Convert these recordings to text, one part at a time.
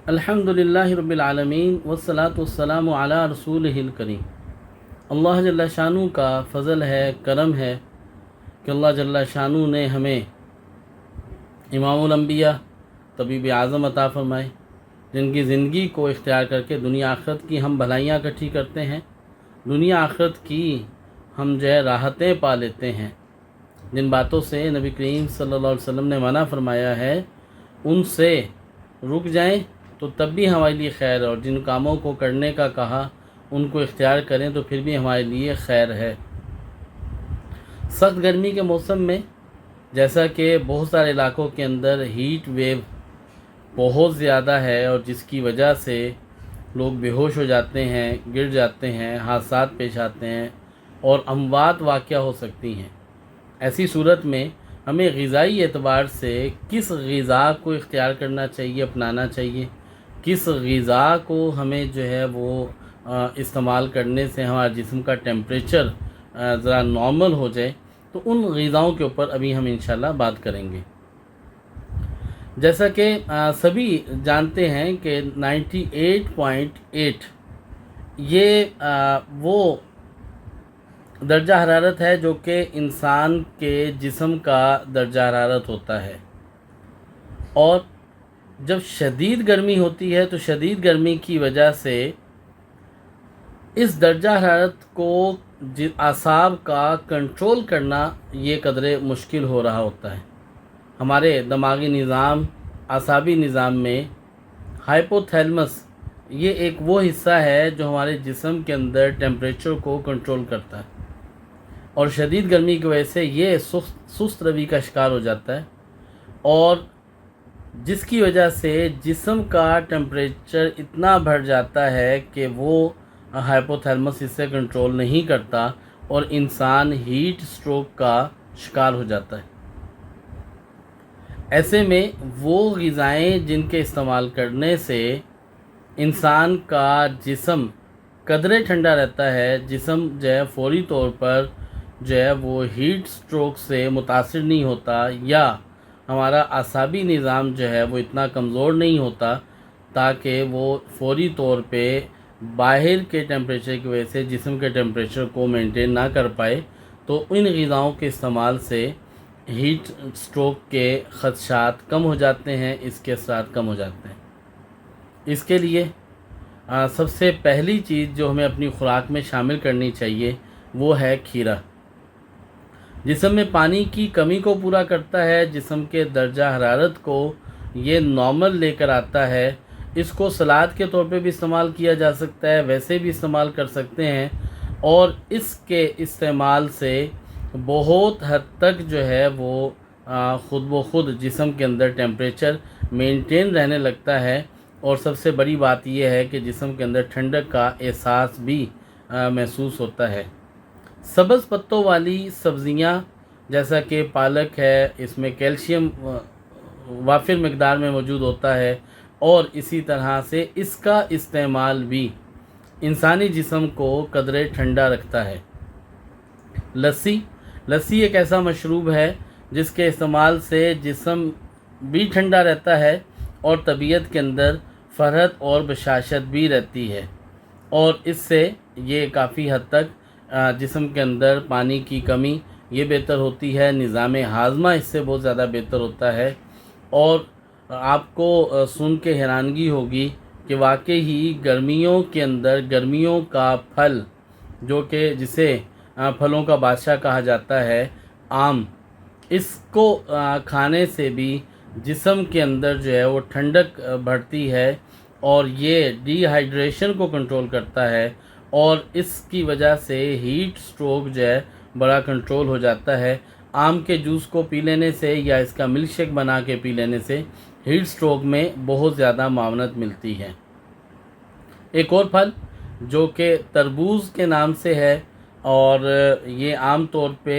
अल्हम्दुलिल्लाहि रब्बिल आलमीन वस्सलातु वस्सलामु अला रसूलिहिल करीम। अल्लाह जल्ला शानू का फ़ज़ल है, करम है कि अल्लाह जल्ला शानू ने हमें इमामुल अंबिया तबीब आज़म अता फ़रमाए, जिनकी ज़िंदगी को इख्तियार करके दुनिया आखिरत की हम भलाइयाँ इकट्ठी करते हैं, दुनिया आखिरत की हम जो है राहतें पा लेते हैं। जिन बातों से नबी करीम सल्लल्लाहु अलैहि वसल्लम ने मना फरमाया है उनसे रुक जाएं तो तब भी हमारे लिए खैर है, और जिन कामों को करने का कहा उनको इख्तियार करें तो फिर भी हमारे लिए खैर है। सख्त गर्मी के मौसम में जैसा कि बहुत सारे इलाकों के अंदर हीट वेव बहुत ज़्यादा है और जिसकी वजह से लोग बेहोश हो जाते हैं, गिर जाते हैं, हादसात पेश आते हैं और अमवात वाक़या हो सकती हैं। ऐसी सूरत में हमें ग़िज़ाई एतबार से किस ग़िज़ा को इख्तियार करना चाहिए, अपनाना चाहिए, किस ग़िज़ा को हमें जो है वो इस्तेमाल करने से हमारे जिस्म का टेम्परेचर ज़रा नॉर्मल हो जाए, तो उन ग़िज़ाओं के ऊपर अभी हम इंशाल्लाह बात करेंगे। जैसा कि सभी जानते हैं कि 98.8 ये वो दर्जा हरारत है जो कि इंसान के जिस्म का दर्जा हरारत होता है। और जब शदीद गर्मी होती है तो शदीद गर्मी की वजह से इस दर्जा हरारत को आसाब का कंट्रोल करना ये कदरे मुश्किल हो रहा होता है। हमारे दिमागी निज़ाम, आसाबी निज़ाम में हाइपोथैलेमस ये एक वो हिस्सा है जो हमारे जिस्म के अंदर टेम्परेचर को कंट्रोल करता है, और शदीद गर्मी की वजह से ये सुस्त रवि का शिकार हो जाता है, और जिसकी वजह से जिस्म का टेम्परेचर इतना बढ़ जाता है कि वो हाइपोथैलेमस इसे कंट्रोल नहीं करता और इंसान हीट स्ट्रोक का शिकार हो जाता है। ऐसे में वो ग़िज़ाएँ जिनके इस्तेमाल करने से इंसान का जिस्म कदरे ठंडा रहता है, जिस्म जो है फ़ौरी तौर पर जो है वो हीट स्ट्रोक से मुतासिर नहीं होता, या हमारा आसाबी निज़ाम जो है वो इतना कमज़ोर नहीं होता ताकि वो फ़ौरी तौर पे बाहर के टेम्परेचर की वजह से जिस्म के टेम्परेचर को मेंटेन ना कर पाए, तो इन ग़िज़ाओं के इस्तेमाल से हीट स्ट्रोक के ख़दशात कम हो जाते हैं, इसके असरात कम हो जाते हैं। इसके लिए सबसे पहली चीज़ जो हमें अपनी ख़ुराक में शामिल करनी चाहिए वो है खीरा। जिस्म में पानी की कमी को पूरा करता है, जिस्म के दर्जा हरारत को ये नॉर्मल लेकर आता है। इसको सलाद के तौर पे भी इस्तेमाल किया जा सकता है, वैसे भी इस्तेमाल कर सकते हैं, और इसके इस्तेमाल से बहुत हद तक जो है वो ख़ुद ब खुद जिस्म के अंदर टेम्परेचर मेंटेन रहने लगता है। और सबसे बड़ी बात यह है कि जिस्म के अंदर ठंडक का एहसास भी महसूस होता है। सब्ज़ पत्तों वाली सब्ज़ियाँ जैसा कि पालक है, इसमें कैल्शियम वाफिर मकदार में मौजूद होता है, और इसी तरह से इसका इस्तेमाल भी इंसानी जिस्म को कदरे ठंडा रखता है। लस्सी एक ऐसा मशरूब है जिसके इस्तेमाल से जिस्म भी ठंडा रहता है और तबीयत के अंदर फरहत और बशाशत भी रहती है, और इससे ये काफ़ी हद तक जिस्म के अंदर पानी की कमी ये बेहतर होती है, निज़ाम हाज़मा इससे बहुत ज़्यादा बेहतर होता है। और आपको सुन के हैरानगी होगी कि वाकई ही गर्मियों के अंदर गर्मियों का फल जो कि जिसे फलों का बादशाह कहा जाता है, आम, इसको खाने से भी जिस्म के अंदर जो है वो ठंडक बढ़ती है और ये डिहाइड्रेशन को कंट्रोल करता है, और इसकी वजह से हीट स्ट्रोक जो है बड़ा कंट्रोल हो जाता है। आम के जूस को पी लेने से या इसका मिल्क शेक बना के पी लेने से हीट स्ट्रोक में बहुत ज़्यादा मावनत मिलती है। एक और फल जो कि तरबूज के नाम से है, और ये आम तौर पे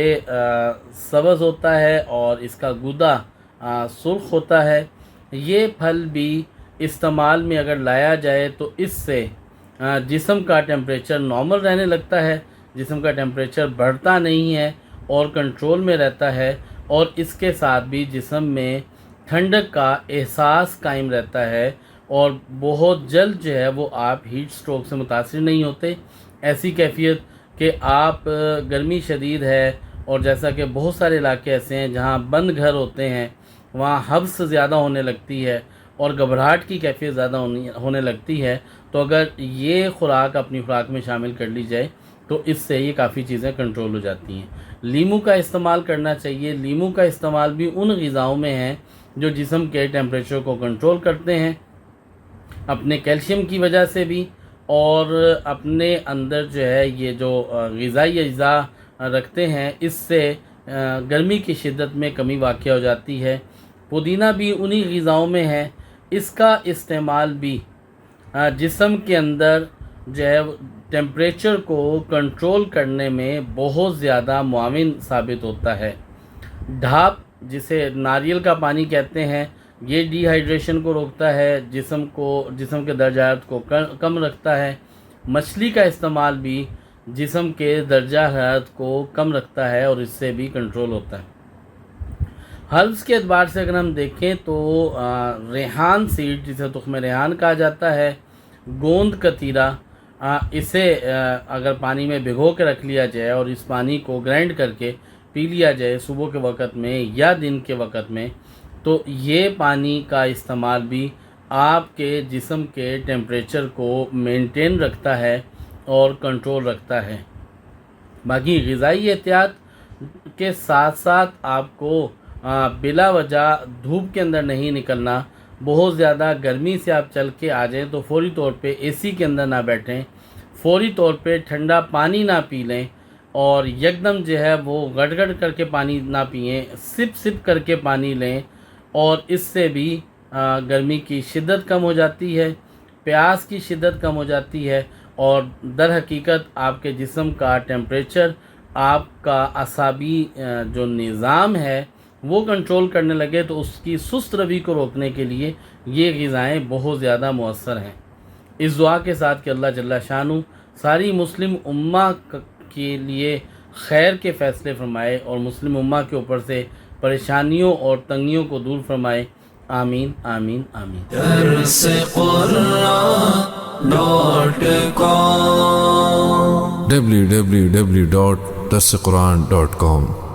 सब्ज़ होता है और इसका गूदा सुर्ख होता है। ये फल भी इस्तेमाल में अगर लाया जाए तो इससे जिस्म का टेम्परेचर नॉर्मल रहने लगता है, जिस्म का टेम्परेचर बढ़ता नहीं है और कंट्रोल में रहता है, और इसके साथ भी जिस्म में ठंडक का एहसास कायम रहता है اور بہت جلد جو ہے وہ آپ ہیٹ سٹروک سے متاثر نہیں ہوتے. ایسی کیفیت کہ آپ گرمی شدید ہے اور جیسا کہ بہت سارے علاقے ایسے ہیں جہاں بند گھر ہوتے ہیں وہاں حبس زیادہ ہونے لگتی ہے اور گھبراہٹ کی کیفیت زیادہ ہونے لگتی ہے، تو اگر یہ خوراک اپنی خوراک میں شامل کر لی جائے تو اس سے یہ کافی چیزیں کنٹرول ہو جاتی ہیں. لیمو کا استعمال کرنا چاہیے. لیمو کا استعمال بھی ان غذاؤں میں ہے جو جسم کے ٹیمپریچر کو کنٹرول کرتے ہیں اپنے کیلشیم کی وجہ سے بھی، اور اپنے اندر جو ہے یہ جو غذائی اجزاء رکھتے ہیں اس سے گرمی کی شدت میں کمی واقع ہو جاتی ہے. پودینہ بھی انہی غذاؤں میں ہے. اس کا استعمال بھی جسم کے اندر جو ہے ٹیمپریچر کو کنٹرول کرنے میں بہت زیادہ معاون ثابت ہوتا ہے. ڈھاپ جسے ناریل کا پانی کہتے ہیں، یہ ڈی ہائیڈریشن کو روکتا ہے، جسم کے درجہ حرارت کو کم رکھتا ہے. مچھلی کا استعمال بھی جسم کے درجہ حرارت کو کم رکھتا ہے اور اس سے بھی کنٹرول ہوتا ہے. ہربس کے اعتبار سے اگر ہم دیکھیں تو ریحان سیڈ جسے تخم ریحان کہا جاتا ہے، گوند کتیرا، اسے اگر پانی میں بھگو کے رکھ لیا جائے اور اس پانی کو گرائنڈ کر کے پی لیا جائے صبح کے وقت میں یا دن کے وقت میں، تو یہ پانی کا استعمال بھی آپ کے جسم کے ٹیمپریچر کو مینٹین رکھتا ہے اور کنٹرول رکھتا ہے. باقی غذائی احتیاط کے ساتھ ساتھ آپ کو بلا وجہ دھوپ کے اندر نہیں نکلنا. بہت زیادہ گرمی سے آپ چل کے آ جائیں تو فوری طور پہ اے سی کے اندر نہ بیٹھیں، فوری طور پہ ٹھنڈا پانی نہ پی لیں اور یکدم جو ہے وہ گڑ گڑ کر کے پانی نہ پئیں، سپ سپ کر کے پانی لیں، اور اس سے بھی گرمی کی شدت کم ہو جاتی ہے، پیاس کی شدت کم ہو جاتی ہے، اور در حقیقت آپ کے جسم کا ٹیمپریچر، آپ کا اعصابی جو نظام ہے وہ کنٹرول کرنے لگے، تو اس کی سست روی کو روکنے کے لیے یہ غذائیں بہت زیادہ مؤثر ہیں. اس دعا کے ساتھ کہ اللہ جل شانہ ساری مسلم امہ کے لیے خیر کے فیصلے فرمائے اور مسلم امہ کے اوپر سے پریشانیوں اور تنگیوں کو دور فرمائے. آمین آمین آمین. www.darsequran.com